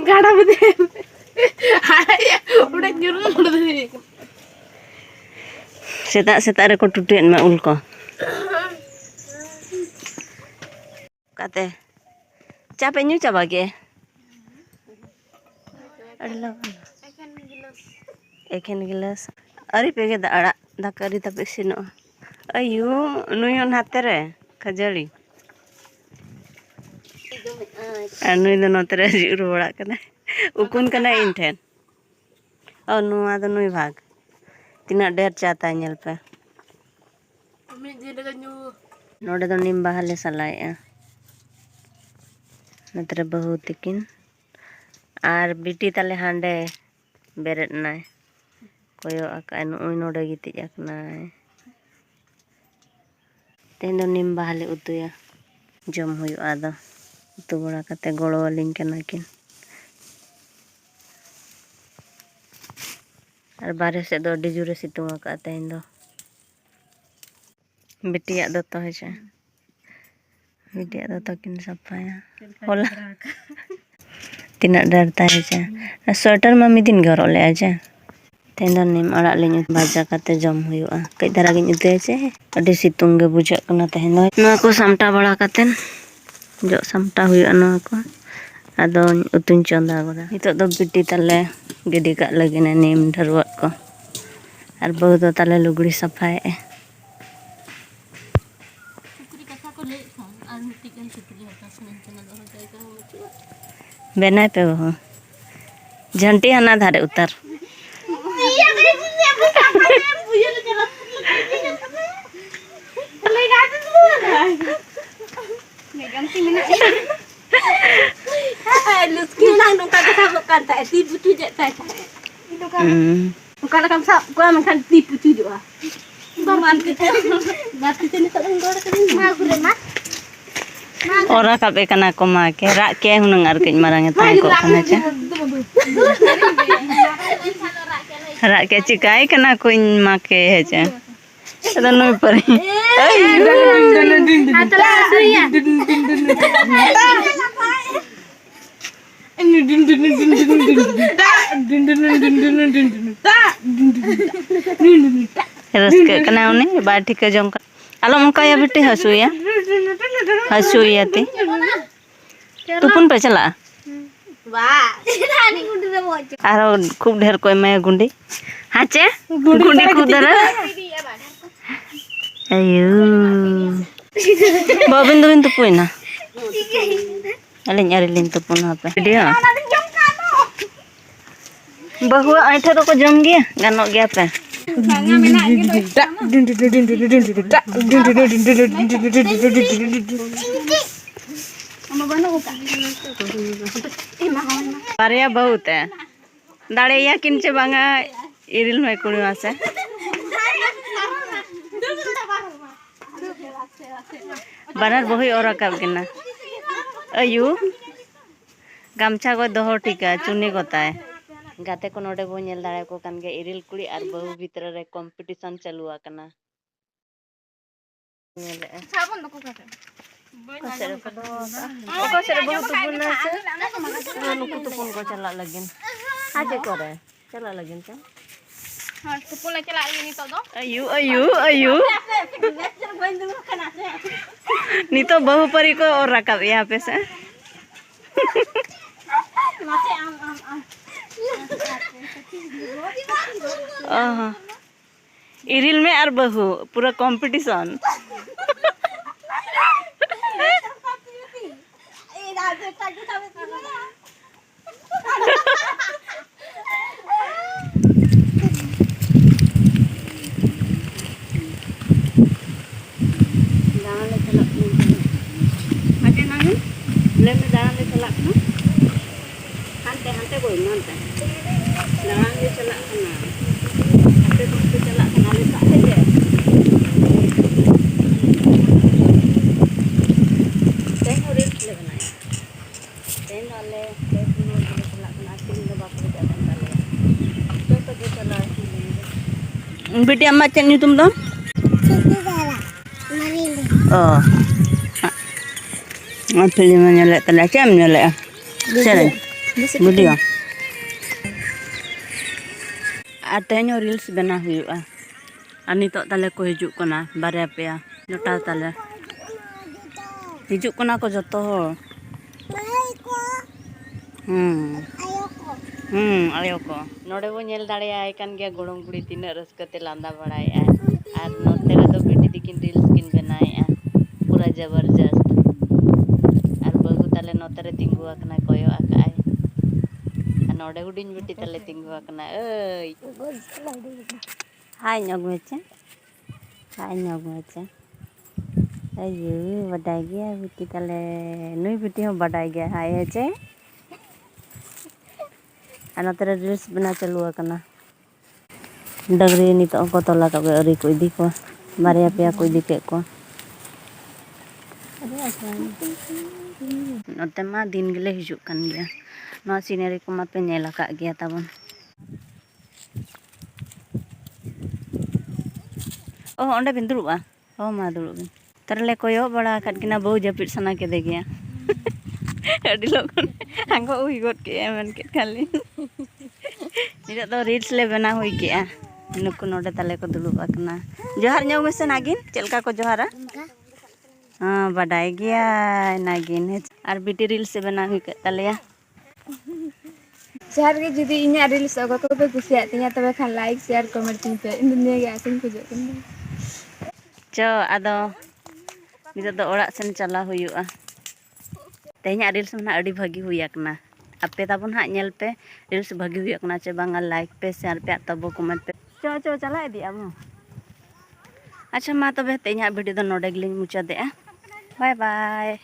गाड़ा बदे udah nyuruh udah ini Setak reko tutuin ma ul ko. Kate. Capek nyu coba ge. Adalah. Eken gilas. Ari pege da ara da kari tapi sino. Ayu nuyon hatere khajali. Anu itu notere juru bora kana. Ukun kana inten. Oh nuwa do nui bhag. Tina der chata nyel pe. नोड़े तो निम बहाले सलाया नतरे बहु तिकिन are बिटी ताले हांडे बेरेट नाय कोयो आका नुई नोड़े गिति जाकनाय तेन दो निम बहाले उतुया जम हुई आदो उतु बड़ा कते गोड़ो वालिन कना किन आर बारे से दो अड्डी जुरे सितुंग आका तेन दो बिटिया दो तो है बिटिया दो तो किन सफाया होला तीना डरता है स्वेटर मा मिदिन गरो ले आजे तेन निम अड़ा लिन भाजा काते जम हुआ कई धरा गिन उते चे अडी सितुंग गे बुझा कना तेन दो को सामटा बड़ा काते जो सामटा हुआ न को आदो उतुन चंदा गोदा नितो दो बिटी ताले गिडी का लगिने निम ढरवा को आर बहु दो ताले लुगड़ी सफाए बेना पे वो झंटी हना धारे उतर Ora kape kana ko make rak ke hunang ar keñ marang ta ko kana cha rak ke cikai kana ko in make he cha ada noi pare atla suya raska kana une ba thik jong alo maka ya bete hasuya हसुया ती तुपुन पे चला आरो खूब ढेर कोई मैं गुंडी हाचे गुंडी कुदर अयो बाबिन दुबिन तुपुन ना अलिन अरिलिन तुपुन पे वीडियो बहु आइठे तो को जम गया गानो गया पे पारिया बहुत है दाड़े या किनचे बांगा इरिल में कुड़िया से बानर बहु और कब किना अयु गामछा को दोहो टिका चुनी कोता है गाते को नोडे बो नेल दाड़े को कान गे इरिल कुड़ी आर बहु भीतर रे कंपटीशन चालू आकना नेले साबन दको काटे कोसरे को दो कोसरे बहुत तुपुन से नुकु तुपुन को चला लगिन आजे करे चला लगिन त हां तुपुन चला लगिन तो दो अयु अयु अयु नी तो बहु परी को और रखा यहां पे से माथे आम इरिल में आर बहु पूरा कंपटीशन बेटी अम्मा चन्नी तुम दो film nyelek tanda jam nyelek sini video और तेनो रील्स बना हुआ और नितो ताले को हिजुक कना बारे पेया जोटा ताले हिजुक कना को जतो हो आयो को नोडे वो नेल दाड़े आए कान गया गोड़म गुड़ी तीन रस्कते लांदा बड़ाए और नोते रे दो बेटी दिकिन रील्स किन बनाए पूरा जबरदस्त और बगु ताले नोते रे तिंगु आकना कोयो आकाय और नोडे हुडिन बेटी ताले तिंगु आकना ओय हाय नगमेचे अयो बडाई गया बेटी ताले नुई बेटी हो बडाई गया हाय हेचे और नोते रे रील्स बना चालू आकना डगरी नितो को तोला का अरी को इदी को बारिया पेया को इदी के को नोते मा दिन गेले हिजुक कान गया नो सीनरी को मा पे नेल का गया ताबन ओ ओंडे बिन दुरुबा ओ मा दुरुबिन तरले कोयो बड़ा कटकिना बहु जपिट सना के दे गया अडी लोगन आंगो उही गोट के मन के खाली नितो तो रील्स ले बना हुई के नुकु नोडे ताले को दुलुब आकना जोहार न्यो में से नागिन चलका को जोहारा हाँ बडाई गया नागिन और बीटी रील्स से बना हुई के तालेया शहर के जुदी इन्या रील्स अगर को पे कुसिया तिया तबे खान लाइक शेयर कमेंट तिन पे इन दुनिया के आसिन को जो चो आदो नितो तो ओड़ा सेन चला हुयुआ तेहना रील्स में अड़ी भागी हुई आकना आपे ताबन हा नेल पे रील्स भागी हुई आकना चे बांगा लाइक पे शेयर पे तबो कमेंट पे चो चला इदी आबो अच्छा मा तबे तेहना वीडियो दो नोडे गलिन मुचा दे बाय बाय।